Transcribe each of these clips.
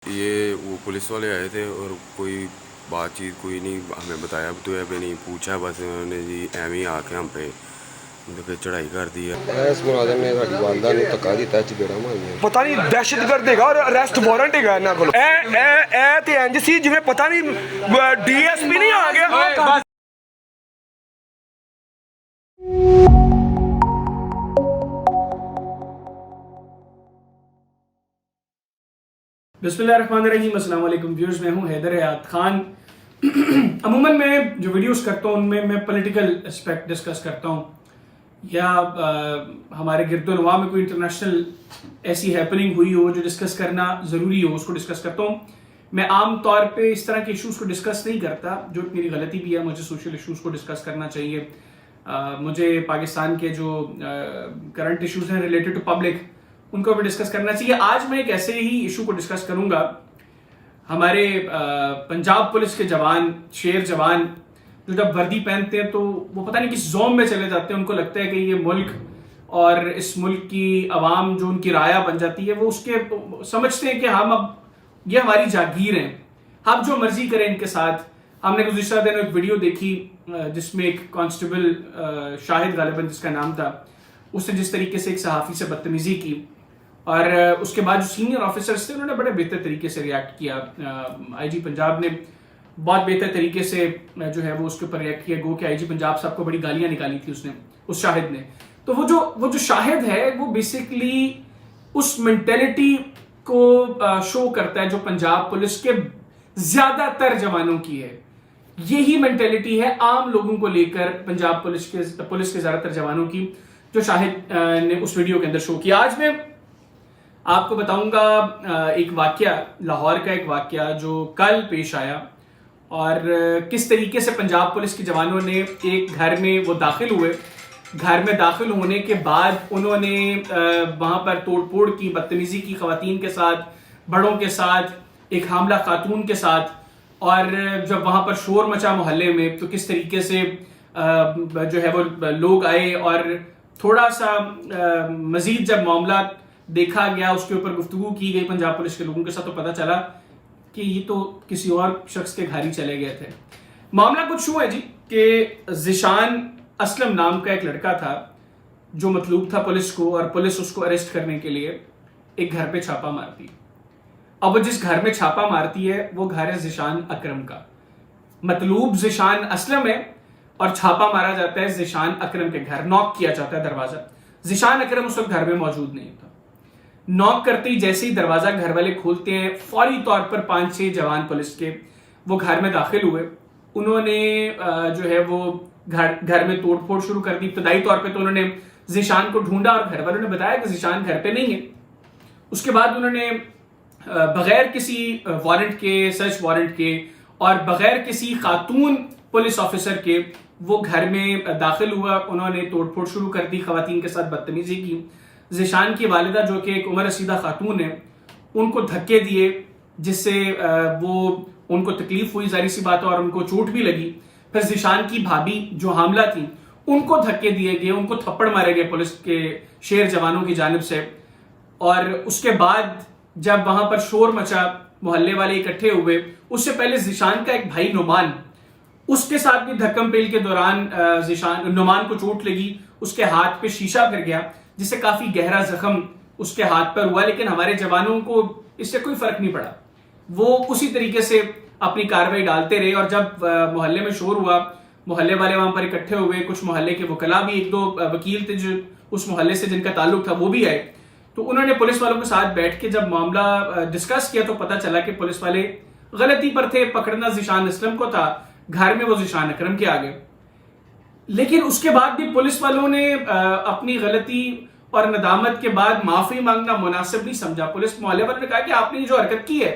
ये वो पुलिस वाले आए थे और कोई बातचीत कोई नहीं हमें बताया तो है नहीं पूछा, बस उन्होंने जी एवं ही आके हम पे चढ़ाई कर दी है। इस मुलाजिम ने साडी वालदा नूं धक्का दिता चपेड़ा मारियां। पता नहीं दहशतगर्द हैगा और अरेस्ट वारंट हैगा इन्हां कोल। ए ते इंज सी जिवें पता नहीं डीएसपी नहीं आ गया। बिस्मिल्लाहिर्रहमानिर्रहीम, अस्सलाम वालेकुम व्यूअर्स, मैं हूं हैदर हयात खान। अमूमन मैं जो वीडियोस करता हूं उनमें मैं पॉलिटिकल एस्पेक्ट डिस्कस करता हूं या हमारे गिरदोनवा में कोई इंटरनेशनल ऐसी हैपनिंग हुई हो जो डिस्कस करना ज़रूरी हो उसको डिस्कस करता हूं। मैं आम तौर पे इस तरह के इश्यूज़ को डिस्कस नहीं करता, जो मेरी गलती भी है। मुझे सोशल इश्यूज़ को डिस्कस करना चाहिए। मुझे पाकिस्तान के जो करंट इश्यूज़ हैं रिलेटेड टू पब्लिक उनको भी डिस्कस करना चाहिए। आज मैं एक ऐसे ही इशू को डिस्कस करूंगा। हमारे पंजाब पुलिस के जवान, शेर जवान, जो जब वर्दी पहनते हैं तो वो पता नहीं किस जोन में चले जाते हैं। उनको लगता है कि ये मुल्क और इस मुल्क की आवाम जो उनकी राया बन जाती है, वो उसके समझते हैं कि हम अब ये हमारी जागीर हैं, हम जो मर्जी करें इनके साथ। हमने गुज़िश्ता दिनों एक वीडियो देखी जिसमें एक कांस्टेबल शाहिद गालिबन जिसका नाम था, उसने जिस तरीके से एक सहाफ़ी से बदतमीजी की और उसके बाद जो सीनियर ऑफिसर्स थे उन्होंने बड़े बेहतर तरीके से रिएक्ट किया। आईजी पंजाब ने बहुत बेहतर तरीके से जो है वो उसके ऊपर रिएक्ट किया। गो कि आईजी पंजाब साहब को बड़ी गालियां निकाली थी उसने, उस शाहिद ने। तो वो जो शाहिद है वो बेसिकली उस मेंटेलिटी को शो करता है जो पंजाब पुलिस के ज्यादातर जवानों की है। यही मेंटेलिटी है आम लोगों को लेकर पंजाब पुलिस के ज्यादातर जवानों की, जो शाहिद ने उस वीडियो के अंदर शो किया। आज मैं आपको बताऊंगा एक वाकया, लाहौर का एक वाकया जो कल पेश आया और किस तरीके से पंजाब पुलिस के जवानों ने एक घर में वो दाखिल हुए। घर में दाखिल होने के बाद उन्होंने वहां पर तोड़फोड़ की, बदतमीजी की खवातीन के साथ, बड़ों के साथ, एक हामला खातून के साथ। और जब वहां पर शोर मचा मोहल्ले में तो किस तरीके से जो है वो लोग आए और थोड़ा सा मजीद जब मामला देखा गया, उसके ऊपर गुफ्तगू की गई पंजाब पुलिस के लोगों के साथ, तो पता चला कि ये तो किसी और शख्स के घर ही चले गए थे। मामला कुछ यूं है जी कि ज़िशान असलम नाम का एक लड़का था जो मतलूब था पुलिस को, और पुलिस उसको अरेस्ट करने के लिए एक घर पे छापा मारती। अब वो जिस घर में छापा मारती है वो घर है ज़िशान अकरम का। मतलूब ज़िशान असलम है और छापा मारा जाता है ज़िशान अकरम के घर। नॉक किया जाता है दरवाजा, ज़िशान अकरम उस वक्त घर में मौजूद नहीं था। नॉक करते ही जैसे ही दरवाजा घर वाले खोलते हैं, फौरी तौर पर 5-6 जवान पुलिस के वो घर में दाखिल हुए। उन्होंने जो है वो घर में तोड़फोड़ शुरू कर दी। इब्तदाई तौर पे तो उन्होंने ज़िशान को ढूंढा और घर वालों ने बताया कि ज़िशान घर पे नहीं है। उसके बाद उन्होंने बगैर किसी वारंट के, सर्च वारंट के और बगैर किसी खातून पुलिस ऑफिसर के वो घर में दाखिल हुआ। उन्होंने तोड़फोड़ शुरू कर दी, खवातीन के साथ बदतमीजी की। ज़िशान की वालिदा जो कि एक उमर रसीदा खातून है, उनको धक्के दिए जिससे वो उनको तकलीफ हुई, जाहिर सी बात है, और उनको चोट भी लगी। फिर ज़िशान की भाभी जो हामला थी उनको धक्के दिए गए, उनको थप्पड़ मारे गए पुलिस के शेर जवानों की जानिब से। और उसके बाद जब वहां पर शोर मचा, मोहल्ले वाले इकट्ठे हुए, उससे पहले ज़िशान का एक भाई नुमान, उसके साथ भी धक्कम पेल के दौरान नुमान को चोट लगी, उसके हाथ पे शीशा फिर गया जिससे काफी गहरा जख्म उसके हाथ पर हुआ। लेकिन हमारे जवानों को इससे कोई फर्क नहीं पड़ा, वो उसी तरीके से अपनी कार्रवाई डालते रहे। और जब मोहल्ले में शोर हुआ, मोहल्ले वाले वहां पर इकट्ठे हुए, कुछ मोहल्ले के वकला भी, 1-2 वकील थे जो उस मोहल्ले से जिनका ताल्लुक था वो भी आए। तो उन्होंने पुलिस वालों के साथ बैठ के जब मामला डिस्कस किया तो पता चला कि पुलिस वाले गलती पर थे। पकड़ना ज़िशान असलम को था, घर में वो ज़िशान अकरम के आ गए। लेकिन उसके बाद भी पुलिस वालों ने अपनी गलती और नदामत के बाद माफी मांगना मुनासिब नहीं समझा। पुलिस मोहल्ले वालों ने कहा कि आपने जो हरकत की है,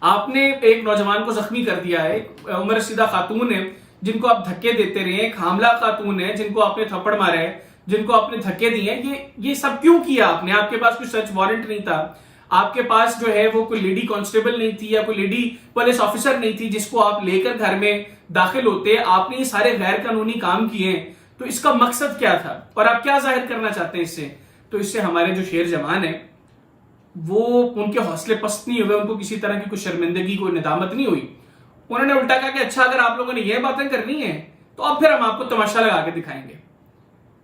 आपने एक नौजवान को जख्मी कर दिया है, उमर रसीदा खातून है जिनको आप धक्के देते रहे, एक हामला खातून है जिनको आपने थप्पड़ मारा है, जिनको आपने धक्के दिए हैं, ये सब क्यों किया आपने? आपके पास कोई सर्च वारंट नहीं था, आपके पास जो है वो कोई लेडी कांस्टेबल नहीं थी या कोई लेडी पुलिस ऑफिसर नहीं थी जिसको आप लेकर घर में दाखिल होते। आपने ये सारे गैर कानूनी काम किए, तो इसका मकसद क्या था और आप क्या जाहिर करना चाहते हैं इससे? तो इससे हमारे जो शेर जवान है वो उनके हौसले पस्त नहीं हुए, उनको किसी तरह की कोई शर्मिंदगी, कोई निदामत नहीं हुई। उन्होंने उल्टा कहा कि अच्छा अगर आप लोगों ने ये बातें करनी है तो अब फिर हम आपको तमाशा लगा के दिखाएंगे।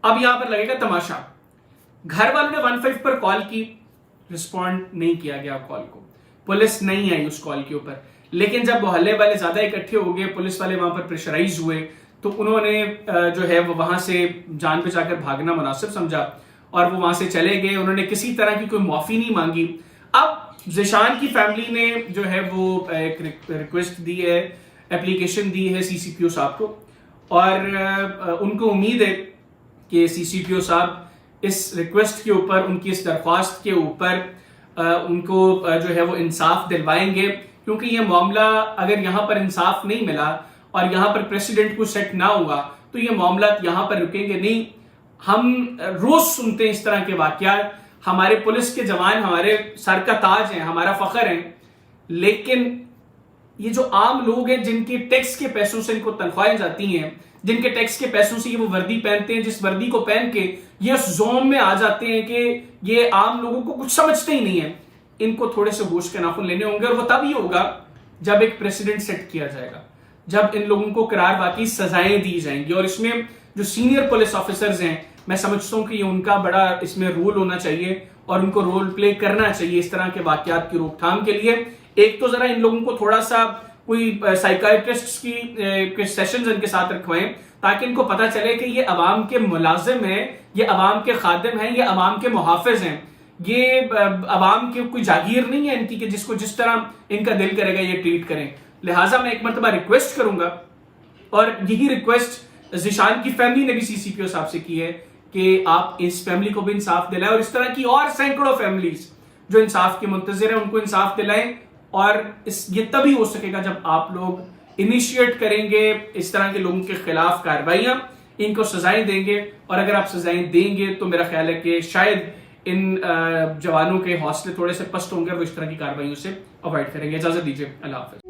अब यहां पर लगेगा तमाशा। घर वालों ने 15 पर कॉल की, रिस्पॉन्ड नहीं किया गया कॉल को, पुलिस नहीं आई उस कॉल के ऊपर। लेकिन जब मोहल्ले वाले ज्यादा इकट्ठे हो गए, पुलिस वाले वहां पर प्रेशराइज हुए, तो उन्होंने जो है वो वहां से जान बचाकर भागना मुनासिब समझा और वो वहां से चले गए। उन्होंने किसी तरह की कोई माफी नहीं मांगी। अब ज़िशान की फैमिली ने जो है वो एक रिक्वेस्ट दी है, एप्लीकेशन दी है सीसीपीओ साहब को, और उनको उम्मीद है कि सीसीपीओ साहब इस रिक्वेस्ट के ऊपर, उनकी इस दरख्वास्त के ऊपर उनको जो है वो इंसाफ दिलवाएंगे। क्योंकि ये मामला अगर यहाँ पर इंसाफ नहीं मिला और यहाँ पर प्रेसिडेंट को सेट ना हुआ तो ये मामला यहाँ पर रुकेंगे नहीं। हम रोज सुनते हैं इस तरह के वाकयात। हमारे पुलिस के जवान हमारे सर का ताज हैं, हमारा फख्र हैं, लेकिन ये जो आम लोग हैं जिनके टैक्स के पैसों से इनको तनख्वाहें जाती हैं, जिनके टैक्स के पैसों से ये वो वर्दी पहनते हैं, जिस वर्दी को पहन के ये उस जोन में आ जाते हैं कि ये आम लोगों को कुछ समझते ही नहीं है, इनको थोड़े से होश के नाखून लेने होंगे। और वो तभी होगा जब एक प्रेसिडेंट सेट किया जाएगा, जब इन लोगों को करार वाकई सजाएं दी जाएंगी। और इसमें जो सीनियर पुलिस ऑफिसर्स हैं, मैं समझता हूं कि ये उनका बड़ा इसमें रोल होना चाहिए और उनको रोल प्ले करना चाहिए इस तरह के वाकयात की रोकथाम के लिए। एक तो जरा इन लोगों को थोड़ा सा कोई साइकाइट्रिस्ट की सेशंस इनके साथ रखवाएं ताकि इनको पता चले कि ये अवाम के मुलाजिम हैं, ये अवाम के खादिम हैं, ये अवाम के मुहाफिज हैं। ये अवाम की कोई जागीर नहीं है इनकी कि जिसको जिस तरह इनका दिल करेगा ये ट्रीट करें। लिहाजा मैं एक मरतबा रिक्वेस्ट करूंगा, और यही रिक्वेस्ट ज़िशान की फैमिली ने भी सीसीपीओ साहब से की है कि आप इस फैमिली को भी इंसाफ दिलाएं और इस तरह की और सैकड़ों फैमिलीज जो इंसाफ की मुंतजिर है उनको इंसाफ दिलाएं। और ये तभी हो सकेगा जब आप लोग इनिशिएट करेंगे इस तरह के लोगों के खिलाफ कार्रवाइयां, इनको सजाएं देंगे। और अगर आप सजाएं देंगे तो मेरा ख्याल है कि शायद इन जवानों के हौसले थोड़े से पस्त होंगे और वो इस तरह की कार्रवाइयों से अवॉइड करेंगे। इजाजत दीजिए, अल्लाह हाफिज।